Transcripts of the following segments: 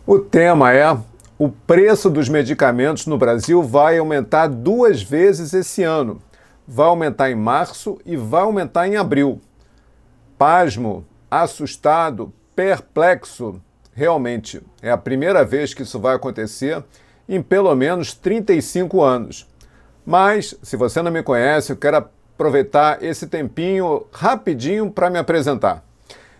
O tema é: o preço dos medicamentos no Brasil vai aumentar 2 vezes esse ano. Vai aumentar em março e vai aumentar em abril. Pasmo, assustado, perplexo. Realmente, é a primeira vez que isso vai acontecer em pelo menos 35 anos. Mas, se você não me conhece, eu quero aproveitar esse tempinho rapidinho para me apresentar.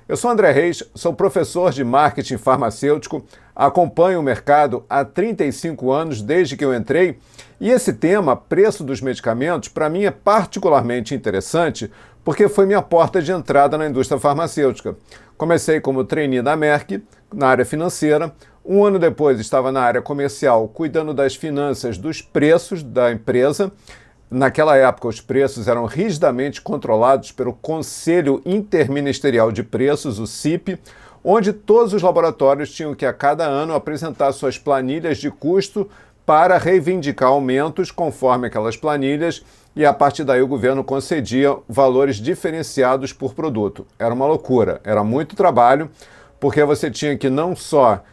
Eu sou André Reis, sou professor de marketing farmacêutico, acompanho o mercado há 35 anos, desde que eu entrei, e esse tema, preço dos medicamentos, para mim é particularmente interessante porque foi minha porta de entrada na indústria farmacêutica. Comecei como trainee da Merck, na área financeira. Um ano depois estava na área comercial, cuidando das finanças dos preços da empresa. Naquela época, os preços eram rigidamente controlados pelo Conselho Interministerial de Preços, o CIP, onde todos os laboratórios tinham que, a cada ano, apresentar suas planilhas de custo para reivindicar aumentos conforme aquelas planilhas, e a partir daí o governo concedia valores diferenciados por produto. Era uma loucura, era muito trabalho, porque você tinha que não só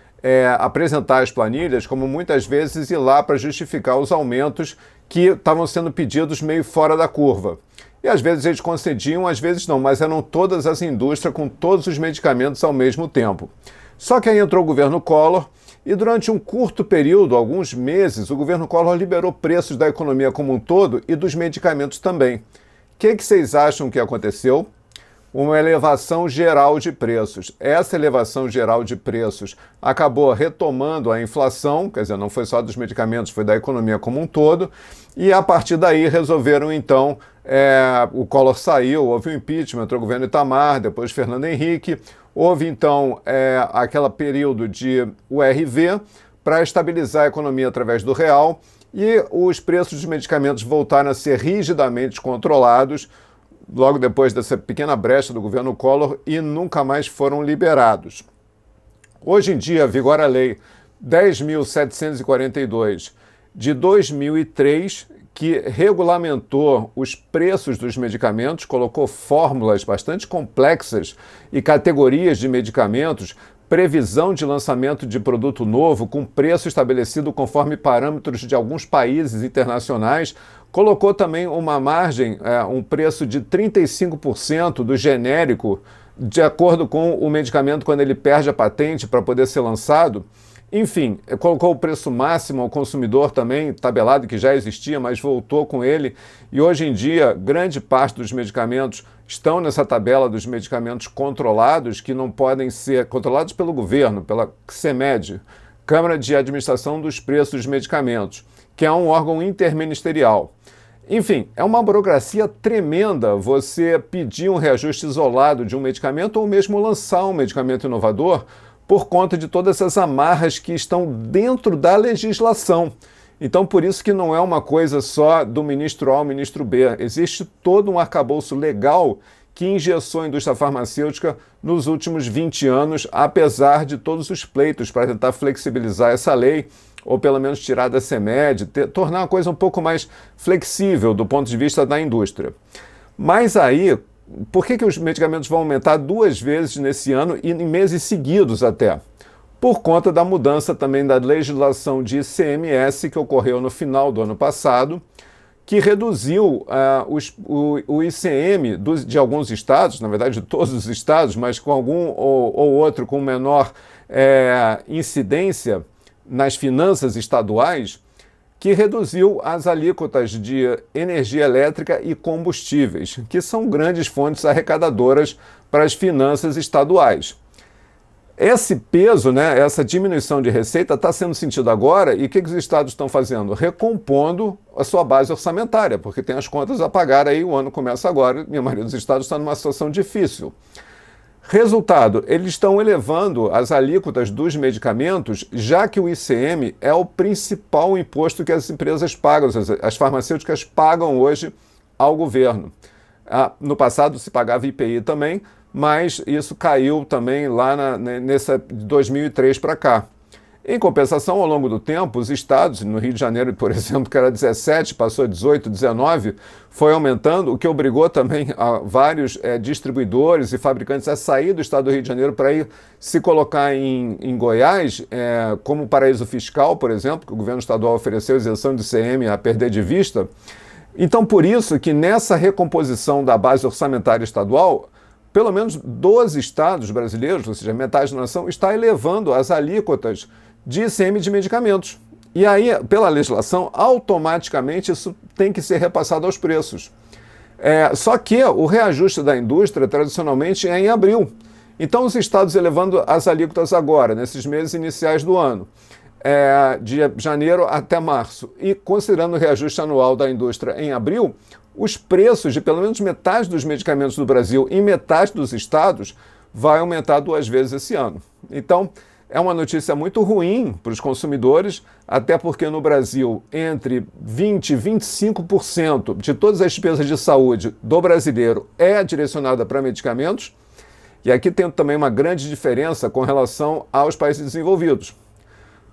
apresentar as planilhas, como muitas vezes ir lá para justificar os aumentos que estavam sendo pedidos meio fora da curva. E às vezes eles concediam, às vezes não, mas eram todas as indústrias com todos os medicamentos ao mesmo tempo. Só que aí entrou o governo Collor e durante um curto período, alguns meses, o governo Collor liberou preços da economia como um todo e dos medicamentos também. O que vocês acham que aconteceu? Uma elevação geral de preços. Essa elevação geral de preços acabou retomando a inflação, quer dizer, não foi só dos medicamentos, foi da economia como um todo, e a partir daí resolveram então, o Collor saiu, houve o impeachment, entrou o governo Itamar, depois Fernando Henrique, houve então aquele período de URV para estabilizar a economia através do real, e os preços dos medicamentos voltaram a ser rigidamente controlados, logo depois dessa pequena brecha do governo Collor, e nunca mais foram liberados. Hoje em dia, vigora a Lei 10.742 de 2003, que regulamentou os preços dos medicamentos, colocou fórmulas bastante complexas e categorias de medicamentos, previsão de lançamento de produto novo com preço estabelecido conforme parâmetros de alguns países internacionais, colocou também uma margem, um preço de 35% do genérico, de acordo com o medicamento quando ele perde a patente para poder ser lançado. Enfim, colocou o preço máximo ao consumidor também, tabelado, que já existia, mas voltou com ele. E hoje em dia, grande parte dos medicamentos estão nessa tabela dos medicamentos controlados, que não podem ser controlados pelo governo, pela CMED, Câmara de Administração dos Preços dos Medicamentos, que é um órgão interministerial. Enfim, é uma burocracia tremenda você pedir um reajuste isolado de um medicamento ou mesmo lançar um medicamento inovador por conta de todas essas amarras que estão dentro da legislação. Então, por isso que não é uma coisa só do ministro A ao ministro B. Existe todo um arcabouço legal que engessou a indústria farmacêutica nos últimos 20 anos, apesar de todos os pleitos para tentar flexibilizar essa lei, ou pelo menos tirar da CMED, tornar a coisa um pouco mais flexível do ponto de vista da indústria. Mas aí, por que os medicamentos vão aumentar 2 vezes nesse ano e em meses seguidos até? Por conta da mudança também da legislação de ICMS que ocorreu no final do ano passado, que reduziu o ICM de alguns estados, na verdade de todos os estados, mas com algum ou outro com menor incidência nas finanças estaduais, que reduziu as alíquotas de energia elétrica e combustíveis, que são grandes fontes arrecadadoras para as finanças estaduais. Esse peso, essa diminuição de receita está sendo sentido agora, e o que os estados estão fazendo? Recompondo a sua base orçamentária, porque tem as contas a pagar aí, o ano começa agora, e a maioria dos estados está numa situação difícil. Resultado, eles estão elevando as alíquotas dos medicamentos, já que o ICM é o principal imposto que as empresas pagam, as farmacêuticas pagam hoje ao governo. No passado se pagava IPI também, mas isso caiu também lá nessa de 2003 para cá. Em compensação, ao longo do tempo, os estados, no Rio de Janeiro, por exemplo, que era 17, passou a 18, 19, foi aumentando, o que obrigou também a vários distribuidores e fabricantes a sair do estado do Rio de Janeiro para ir se colocar em Goiás, como paraíso fiscal, por exemplo, que o governo estadual ofereceu isenção de ICM a perder de vista. Então, por isso que nessa recomposição da base orçamentária estadual, pelo menos 12 estados brasileiros, ou seja, metade da nação, está elevando as alíquotas de ICM de medicamentos. E aí, pela legislação, automaticamente isso tem que ser repassado aos preços. Só que o reajuste da indústria, tradicionalmente, é em abril. Então, os estados elevando as alíquotas agora, nesses meses iniciais do ano, de janeiro até março, e considerando o reajuste anual da indústria em abril, os preços de pelo menos metade dos medicamentos do Brasil e metade dos estados vai aumentar 2 vezes esse ano. Então, é uma notícia muito ruim para os consumidores, até porque no Brasil, entre 20% e 25% de todas as despesas de saúde do brasileiro é direcionada para medicamentos. E aqui tem também uma grande diferença com relação aos países desenvolvidos.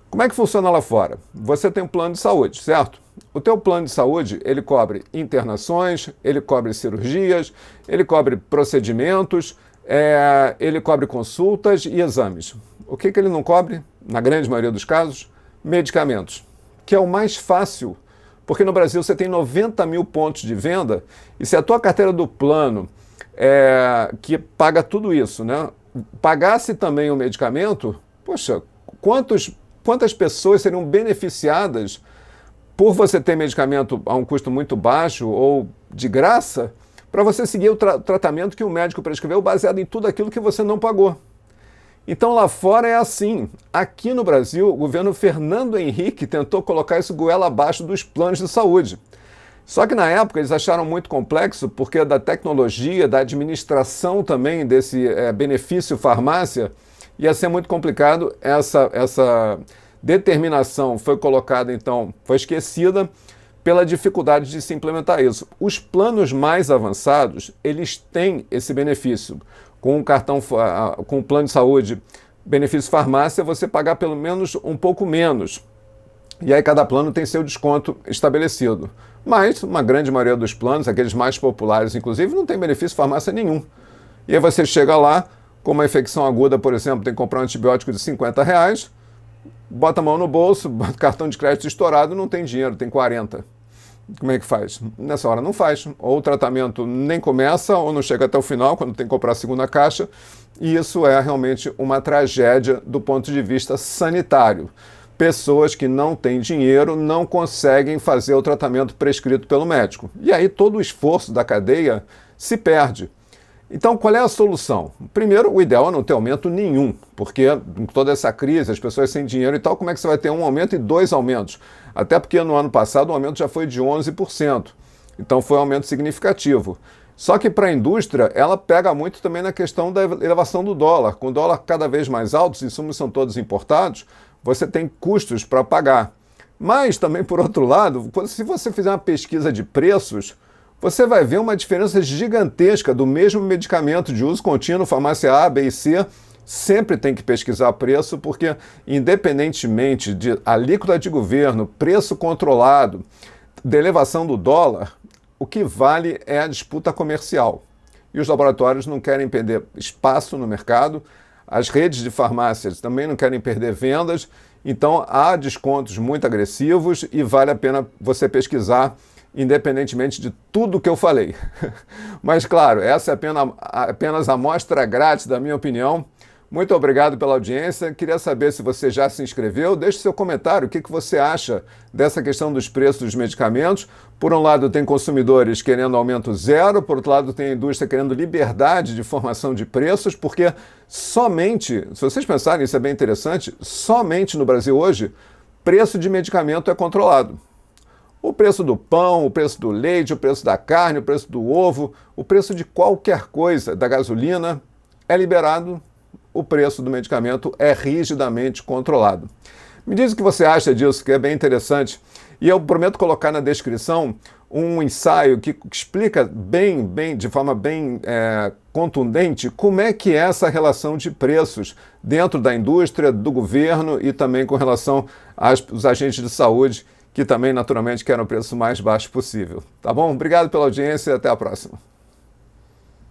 Como é que funciona lá fora? Você tem um plano de saúde, certo? O teu plano de saúde, ele cobre internações, ele cobre cirurgias, ele cobre procedimentos, ele cobre consultas e exames. O que ele não cobre, na grande maioria dos casos? Medicamentos, que é o mais fácil, porque no Brasil você tem 90 mil pontos de venda e se a tua carteira do plano, que paga tudo isso, né, pagasse também o medicamento, poxa, quantas pessoas seriam beneficiadas por você ter medicamento a um custo muito baixo ou de graça, para você seguir o tratamento que o médico prescreveu baseado em tudo aquilo que você não pagou. Então lá fora é assim. Aqui no Brasil, o governo Fernando Henrique tentou colocar isso goela abaixo dos planos de saúde. Só que na época eles acharam muito complexo, porque da tecnologia, da administração também desse benefício farmácia, ia ser muito complicado. Essa determinação foi colocada, então, foi esquecida pela dificuldade de se implementar isso. Os planos mais avançados, eles têm esse benefício. Com um cartão, com um plano de saúde, benefício farmácia, você pagar pelo menos um pouco menos. E aí cada plano tem seu desconto estabelecido. Mas uma grande maioria dos planos, aqueles mais populares inclusive, não tem benefício farmácia nenhum. E aí você chega lá, com uma infecção aguda, por exemplo, tem que comprar um antibiótico de R$50, bota a mão no bolso, bota o cartão de crédito estourado, não tem dinheiro, tem 40. Como é que faz? Nessa hora não faz. Ou o tratamento nem começa, ou não chega até o final, quando tem que comprar a segunda caixa. E isso é realmente uma tragédia do ponto de vista sanitário. Pessoas que não têm dinheiro não conseguem fazer o tratamento prescrito pelo médico. E aí todo o esforço da cadeia se perde. Então, qual é a solução? Primeiro, o ideal é não ter aumento nenhum, porque com toda essa crise, as pessoas sem dinheiro e tal, como é que você vai ter um aumento e 2 aumentos? Até porque no ano passado o aumento já foi de 11%. Então foi um aumento significativo. Só que para a indústria, ela pega muito também na questão da elevação do dólar. Com o dólar cada vez mais alto, os insumos são todos importados, você tem custos para pagar. Mas também, por outro lado, se você fizer uma pesquisa de preços, você vai ver uma diferença gigantesca do mesmo medicamento de uso contínuo, farmácia A, B e C. Sempre tem que pesquisar preço, porque independentemente de alíquota de governo, preço controlado, da elevação do dólar, o que vale é a disputa comercial. E os laboratórios não querem perder espaço no mercado, as redes de farmácias também não querem perder vendas, então há descontos muito agressivos e vale a pena você pesquisar independentemente de tudo que eu falei. Mas, claro, essa é apenas a amostra grátis da minha opinião. Muito obrigado pela audiência. Queria saber se você já se inscreveu. Deixe seu comentário. O que você acha dessa questão dos preços dos medicamentos? Por um lado, tem consumidores querendo aumento zero. Por outro lado, tem a indústria querendo liberdade de formação de preços, porque somente, se vocês pensarem, isso é bem interessante, somente no Brasil hoje, preço de medicamento é controlado. O preço do pão, o preço do leite, o preço da carne, o preço do ovo, o preço de qualquer coisa, da gasolina, é liberado, o preço do medicamento é rigidamente controlado. Me diz o que você acha disso, que é bem interessante. E eu prometo colocar na descrição um ensaio que explica de forma bem contundente como é que é essa relação de preços dentro da indústria, do governo e também com relação aos agentes de saúde, que também naturalmente querem o preço mais baixo possível. Tá bom? Obrigado pela audiência e até a próxima.